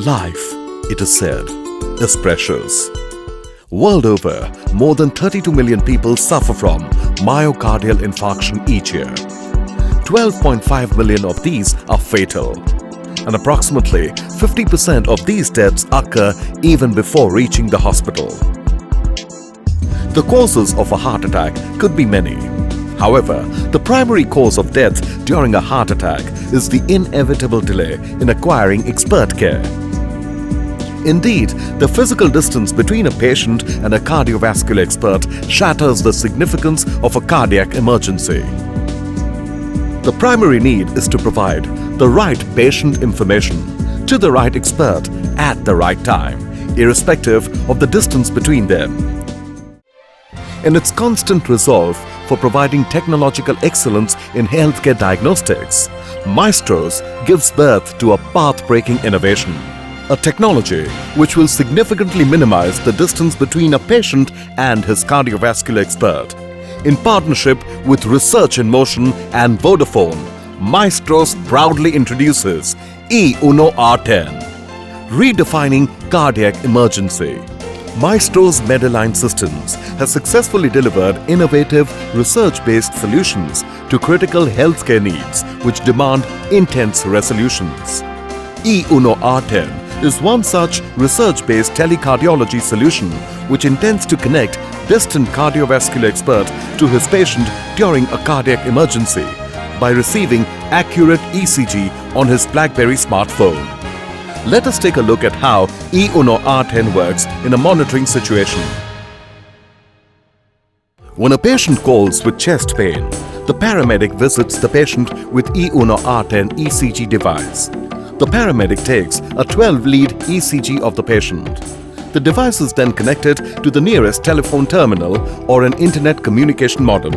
Life, it is said, is precious. World over, more than 32 million people suffer from myocardial infarction each year. 12.5 million of these are fatal, and approximately 50% of these deaths occur even before reaching the hospital. The causes of a heart attack could be many. However, the primary cause of death during a heart attack is the inevitable delay in acquiring expert care. Indeed, the physical distance between a patient and a cardiovascular expert shatters the significance of a cardiac emergency. The primary need is to provide the right patient information to the right expert at the right time, irrespective of the distance between them. In its constant resolve for providing technological excellence in healthcare diagnostics, Maestros gives birth to a path-breaking innovation, a technology which will significantly minimize the distance between a patient and his cardiovascular expert. In partnership with Research in Motion and Vodafone, Maestros proudly introduces euno R10, redefining cardiac emergency. Maestros Mediline Systems has successfully delivered innovative research-based solutions to critical healthcare needs which demand intense resolutions. euno R10 is one such research-based telecardiology solution which intends to connect distant cardiovascular expert to his patient during a cardiac emergency by receiving accurate ECG on his BlackBerry smartphone. Let us take a look at how euno R10 works in a monitoring situation. When a patient calls with chest pain, the paramedic visits the patient with euno R10 ECG device. The paramedic takes a 12-lead ECG of the patient. The device is then connected to the nearest telephone terminal or an internet communication modem.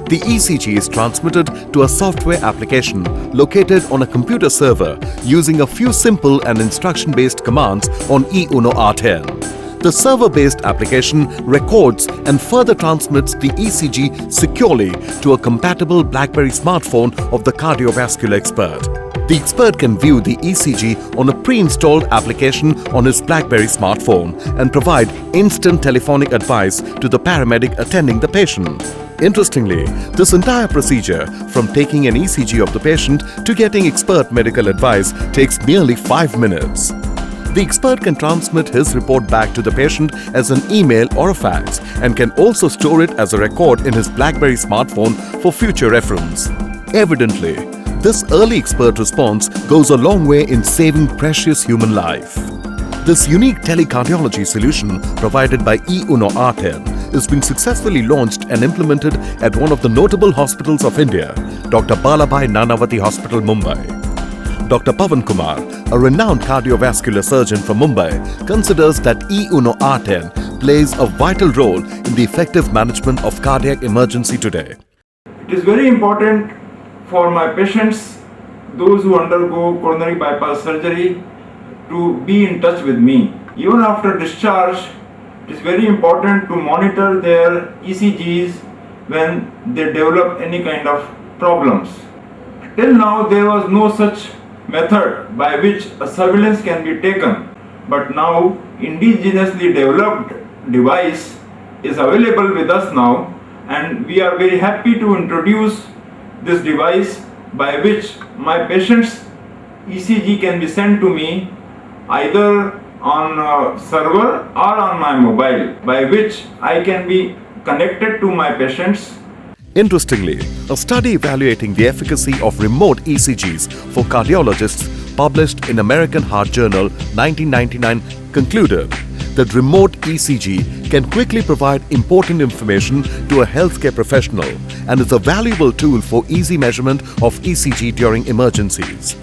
The ECG is transmitted to a software application located on a computer server using a few simple and instruction-based commands on euno R10. The server-based application records and further transmits the ECG securely to a compatible BlackBerry smartphone of the cardiovascular expert. The expert can view the ECG on a pre-installed application on his BlackBerry smartphone and provide instant telephonic advice to the paramedic attending the patient. Interestingly, this entire procedure, from taking an ECG of the patient to getting expert medical advice, takes merely 5 minutes. The expert can transmit his report back to the patient as an email or a fax and can also store it as a record in his BlackBerry smartphone for future reference. Evidently, this early expert response goes a long way in saving precious human life. This unique telecardiology solution provided by euno R10 is being successfully launched and implemented at one of the notable hospitals of India, Dr. Balabhai Nanavati Hospital, Mumbai. Dr. Pavan Kumar, a renowned cardiovascular surgeon from Mumbai, considers that euno R10 plays a vital role in the effective management of cardiac emergency today. It is very important for my patients, those who undergo coronary bypass surgery, to be in touch with me. Even after discharge, it is very important to monitor their ECGs when they develop any kind of problems. Till now, there was no such method by which a surveillance can be taken, but now indigenously developed device is available with us now, and we are very happy to introduce this device by which my patient's ECG can be sent to me either on a server or on my mobile, by which I can be connected to my patients. Interestingly, a study evaluating the efficacy of remote ECGs for cardiologists published in American Heart Journal 1999 concluded that remote ECG can quickly provide important information to a healthcare professional and is a valuable tool for easy measurement of ECG during emergencies.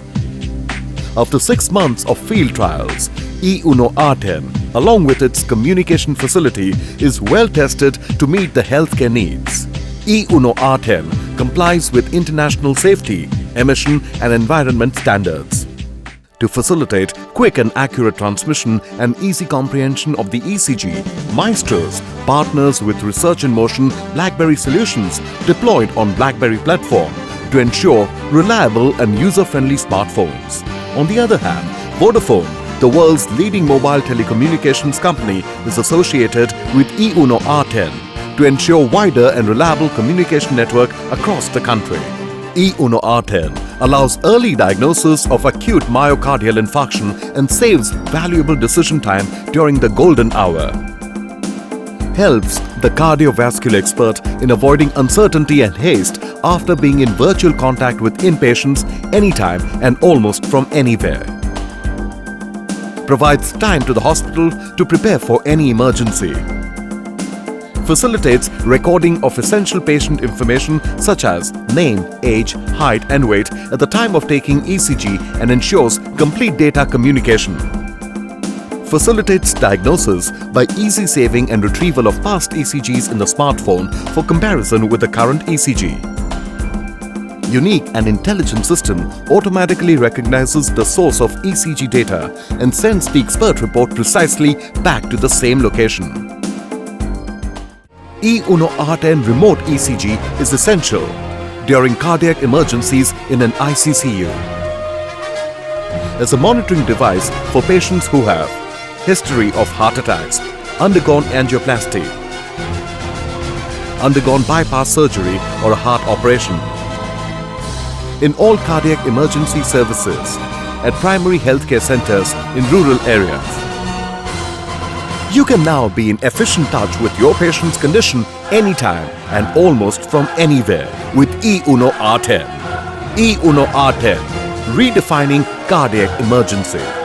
After 6 months of field trials, euno R10, along with its communication facility, is well tested to meet the healthcare needs. euno R10 complies with international safety, emission and environment standards. To facilitate quick and accurate transmission and easy comprehension of the ECG, Maestros partners with Research in Motion BlackBerry solutions deployed on BlackBerry platform to ensure reliable and user-friendly smartphones. On the other hand, Vodafone the world's leading mobile telecommunications company, is associated with euno R10 to ensure wider and reliable communication network across the country. euno R10 allows early diagnosis of acute myocardial infarction and saves valuable decision time during the golden hour. Helps the cardiovascular expert in avoiding uncertainty and haste after being in virtual contact with inpatients anytime and almost from anywhere. Provides time to the hospital to prepare for any emergency. Facilitates recording of essential patient information such as name, age, height and weight at the time of taking ECG and ensures complete data communication. Facilitates diagnosis by easy saving and retrieval of past ECGs in the smartphone for comparison with the current ECG. Unique and intelligent system automatically recognizes the source of ECG data and sends the expert report precisely back to the same location. euno R10 remote ECG is essential during cardiac emergencies in an ICCU. As a monitoring device for patients who have history of heart attacks, undergone angioplasty, undergone bypass surgery or a heart operation. In all cardiac emergency services, at primary healthcare centers in rural areas. You can now be in efficient touch with your patient's condition anytime and almost from anywhere with euno R10. euno R10, redefining cardiac emergency.